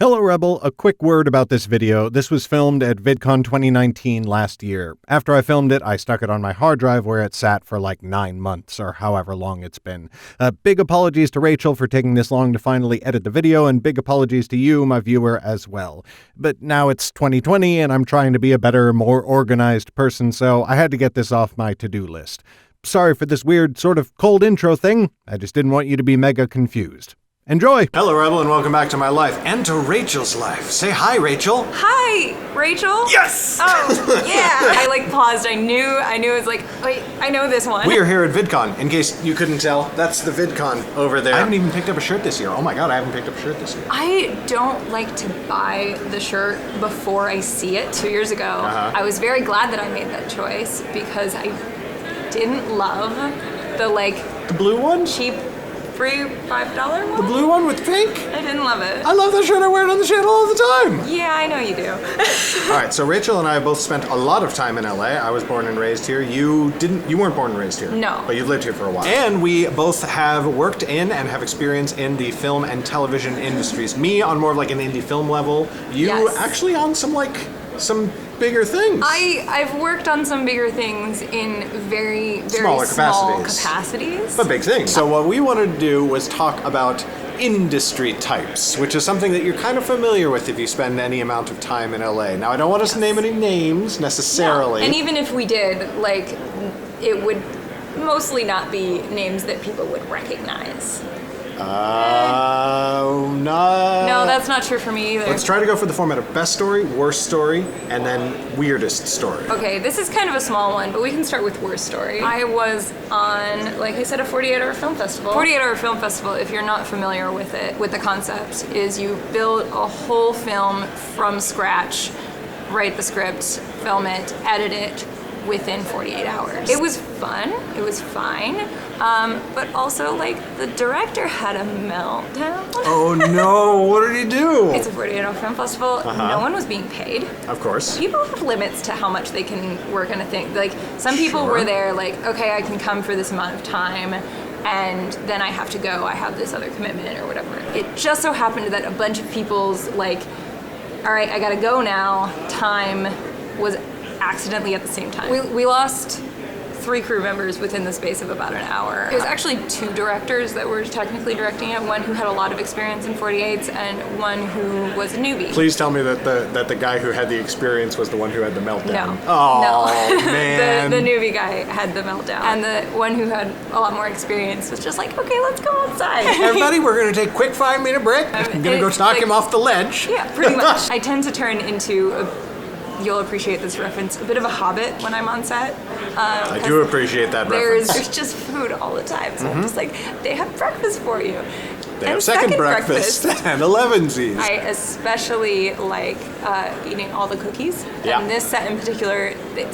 Hello Rebel, a quick word about this video. This was filmed at VidCon 2019 last year. After I filmed it, I stuck it on my hard drive where it sat for like 9 months or however long it's been. Big apologies to Rachel for taking this long to finally edit the video, and big apologies to you, my viewer, as well. But now it's 2020 and I'm trying to be a better, more organized person, so I had to get this off my to-do list. Sorry for this weird sort of cold intro thing. I just didn't want you to be mega confused. Enjoy! Hello, Rebel, and welcome back to my life, and to Rachel's life. Say hi, Rachel. Hi, Rachel. Yes! Oh, yeah. I paused. I knew it was like, wait, I know this one. We are here at VidCon. In case you couldn't tell, that's the VidCon over there. I haven't even picked up a shirt this year. Oh my god, I haven't picked up a shirt this year. I don't like to buy the shirt before I see it. 2 years ago, I was very glad that I made that choice because I didn't love The blue one? cheap free $5 one. The blue one with pink? I didn't love it. I love that shirt. I wear it on the channel all the time. Yeah, I know you do. Alright, so Rachel and I both spent a lot of time in LA. I was born and raised here. You weren't born and raised here. No. But you've lived here for a while. And we both have worked in and have experience in the film and television industries. Me on more of like an indie film level. You Yes. actually on some bigger things. I've worked on some bigger things in very, very Smaller small capacities. capacities. But big things. So what we wanted to do was talk about industry types, which is something that you're kind of familiar with if you spend any amount of time in LA. Now, I don't want us to name any names necessarily. And even if we did, it would mostly not be names that people would recognize. No, that's not true for me either. Let's try to go for the format of best story, worst story, and then weirdest story. Okay, this is kind of a small one, but we can start with worst story. I was on, like I said, a 48-hour film festival. 48-hour film festival, if you're not familiar with it, with the concept, is you build a whole film from scratch, write the script, film it, edit it within 48 hours. It was fun, it was fine, but also the director had a meltdown. Oh no, what did he do? It's a 48-hour film festival, no one was being paid. Of course. People have limits to how much they can work on a thing. Some people were there okay, I can come for this amount of time, and then I have to go, I have this other commitment or whatever. It just so happened that a bunch of people's all right, I gotta go now, time was accidentally at the same time. We lost 3 crew members within the space of about an hour. It was actually 2 directors that were technically directing it, one who had a lot of experience in 48s and one who was a newbie. Please tell me that the guy who had the experience was the one who had the meltdown. No. Oh, no. man. the newbie guy had the meltdown. And the one who had a lot more experience was just okay, let's go outside. Everybody, we're going to take a quick 5-minute break. I'm going to go knock him off the ledge. Yeah, pretty much. I tend to turn into you'll appreciate this reference, a bit of a hobbit when I'm on set. I do appreciate that reference. There's just food all the time, so I'm just they have breakfast for you. They have second breakfast and 11sies. I especially like eating all the cookies. Yeah. And this set in particular, the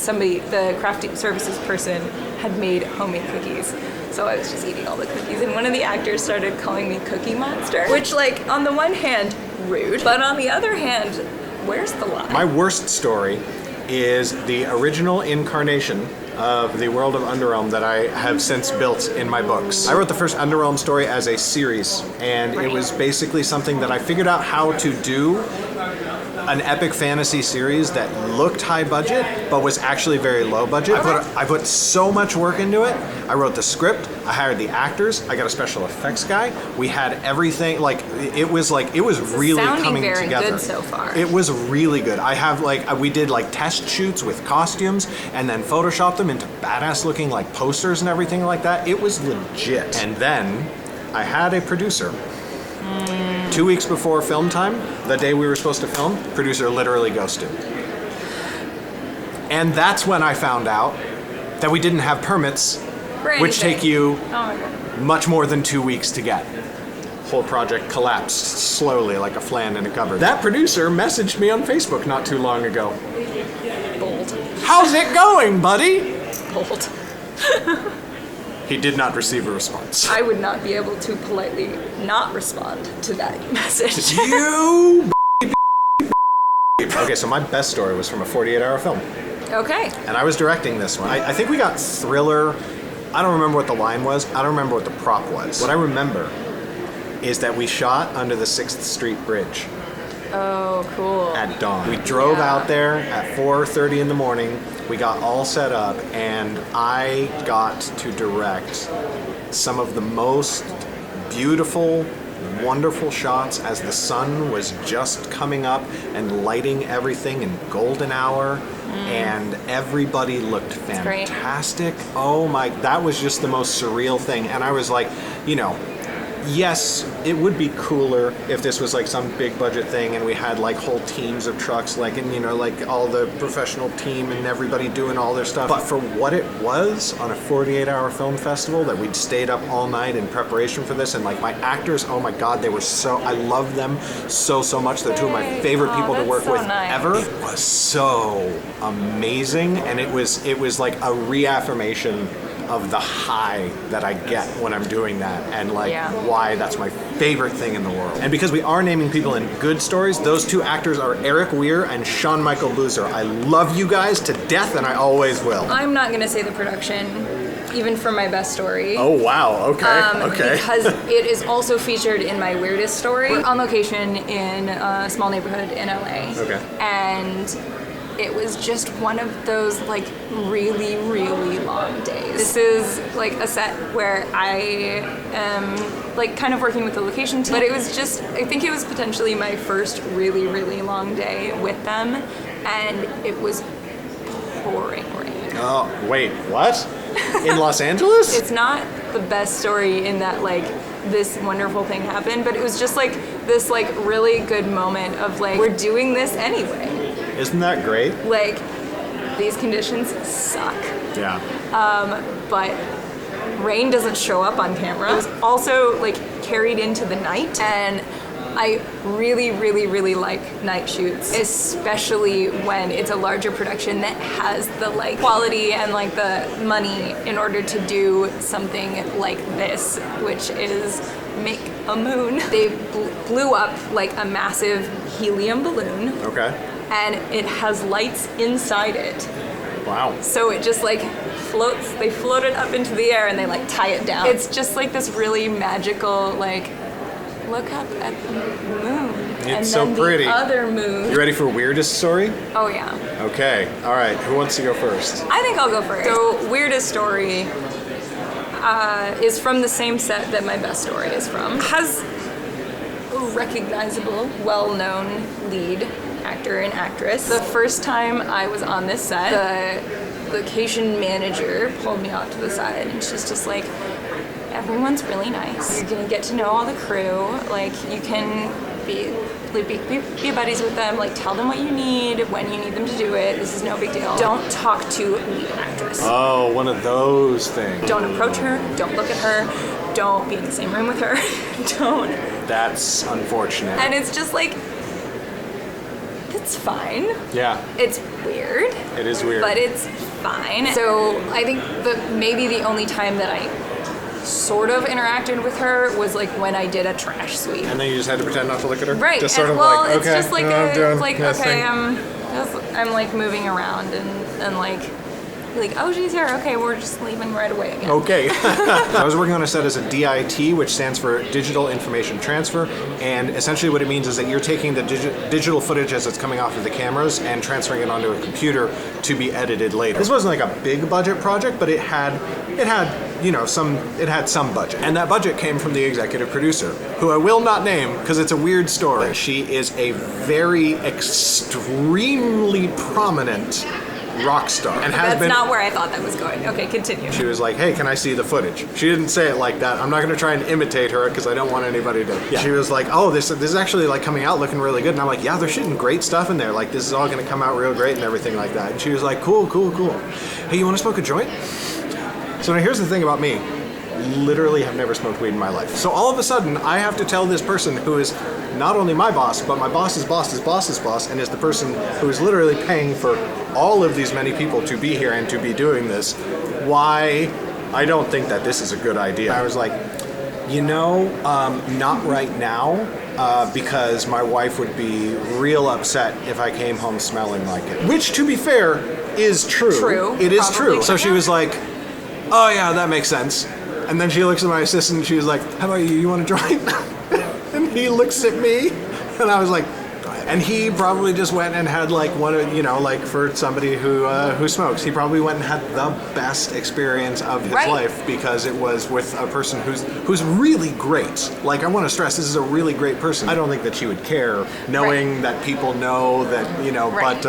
crafting services person had made homemade cookies. So I was just eating all the cookies, and one of the actors started calling me Cookie Monster, which on the one hand, rude, but on the other hand, where's the line? My worst story is the original incarnation of the world of Underrealm that I have since built in my books. I wrote the first Underrealm story as a series, and it was basically something that I figured out how to do an epic fantasy series that looked high budget, but was actually very low budget. I put so much work into it. I wrote the script, I hired the actors, I got a special effects guy. We had everything, it was really coming together. Sounding very good so far. It was really good. I have we did test shoots with costumes and then photoshopped them into badass looking posters and everything like that. It was legit. And then I had a producer. 2 weeks before film time, the day we were supposed to film, producer literally ghosted. And that's when I found out that we didn't have permits, which take you much more than 2 weeks to get. Whole project collapsed slowly like a flan in a cupboard. That producer messaged me on Facebook not too long ago. Bold. How's it going, buddy? Bold. He did not receive a response. I would not be able to politely not respond to that message. You Okay, so my best story was from a 48-hour film. Okay. And I was directing this one. I think we got thriller. I don't remember what the line was. I don't remember what the prop was. What I remember is that we shot under the 6th Street Bridge. Oh, cool. at dawn. We drove Yeah. out there at 4:30 in the morning. We got all set up, and I got to direct some of the most beautiful, wonderful shots as the sun was just coming up and lighting everything in golden hour, and everybody looked great. fantastic. Oh my, that was just the most surreal thing. And I was like, you know, yes, it would be cooler if this was like some big budget thing and we had like whole teams of trucks, like, and you know, like all the professional team and everybody doing all their stuff. But for what it was on a 48-hour film festival, that we'd stayed up all night in preparation for this, and like my actors, oh my God, they were so, I love them so much. They're two of my favorite people to that's work so with nice. ever. It was so amazing, and it was like a reaffirmation of the high that I get when I'm doing that, and like why that's my favorite thing in the world. And because we are naming people in good stories, those two actors are Eric Weir and Sean Michael Boozer. I love you guys to death, and I always will. I'm not going to say the production, even for my best story. Oh wow, okay, okay. Because it is also featured in my weirdest story. We're on location in a small neighborhood in LA. Okay. And it was just one of those like really, really long days. This is like a set where I am like kind of working with the location team, but it was just, I think it was potentially my first really, really long day with them, and it was pouring rain. Oh, wait, what? In Los Angeles? It's not the best story in that like this wonderful thing happened, but it was just like this like really good moment of like, we're doing this anyway. Isn't that great? Like, these conditions suck, Yeah. but rain doesn't show up on camera. It was also like carried into the night, and I really, really, really like night shoots, especially when it's a larger production that has the like quality and like the money in order to do something like this, which is make a moon. They blew up like a massive helium balloon. Okay. And it has lights inside it. Wow. So it just like floats, they float it up into the air and they like tie it down. It's just like this really magical, like, look up at the moon. And It's so then pretty. The other moon. You ready for weirdest story? Oh yeah. Okay. All right. Who wants to go first? I think I'll go first. So weirdest story is from the same set that my best story is from. Has a recognizable, well-known lead actor and actress. The first time I was on this set, the location manager pulled me out to the side, and she's just like, everyone's really nice. You're gonna get to know all the crew. Like, you can be buddies with them. Like, tell them what you need when you need them to do it. This is no big deal. Don't talk to lead actress. Oh, one of those things. Don't approach her. Don't look at her. Don't be in the same room with her. Don't. That's unfortunate. And it's just like, it's fine. Yeah. It's weird. It is weird. But it's fine. So I think maybe the only time that I sort of interacted with her was like when I did a trash sweep. And then you just had to pretend not to look at her? Right. Just sort and, of well, like, it's okay, just like I'm doing like this okay, thing. I'm like moving around and like oh, she's here. Okay, we're just leaving right away again. Okay. I was working on a set as a DIT, which stands for Digital Information Transfer, and essentially what it means is that you're taking the digital footage as it's coming off of the cameras and transferring it onto a computer to be edited later. This wasn't like a big budget project, but it had some budget. And that budget came from the executive producer, who I will not name because it's a weird story. She is a very extremely prominent rock star, and has That's been. not where I thought that was going. Okay, continue. She was like, "Hey, can I see the footage?" She didn't say it like that. I'm not going to try and imitate her because I don't want anybody to. Yeah. She was like, "Oh, this is actually like coming out looking really good," and I'm like, "Yeah, they're shooting great stuff in there. Like, this is all going to come out real great and everything like that." And she was like, "Cool. Hey, you want to smoke a joint?" So now here's the thing about me. Literally have never smoked weed in my life. So all of a sudden, I have to tell this person who is not only my boss, but my boss's boss's boss's boss, and is the person who is literally paying for all of these many people to be here and to be doing this, why I don't think that this is a good idea. I was like, not right now, because my wife would be real upset if I came home smelling like it. Which, to be fair, is true. True. It is Probably. true. So she was like, "Oh yeah, that makes sense." And then she looks at my assistant and she was like, "How about you? You want a joint?" And he looks at me, and I was like, go ahead. And he probably just went and had like one of, you know, like for somebody who smokes, he probably went and had the best experience of his life because it was with a person who's really great. Like, I want to stress, this is a really great person. I don't think that she would care knowing that people know that, you know, but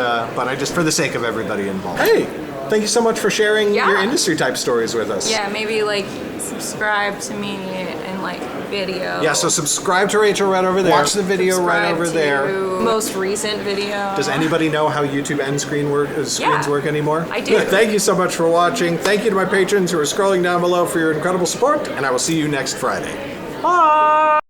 I just, for the sake of everybody involved. Hey, thank you so much for sharing your industry type stories with us. Yeah, maybe like subscribe to me and like video. Yeah, so subscribe to Rachel right over there. Watch the video right over there. Most recent video. Does anybody know how YouTube end screens work anymore? I do. Thank you so much for watching. Thank you to my patrons who are scrolling down below for your incredible support, and I will see you next Friday. Bye!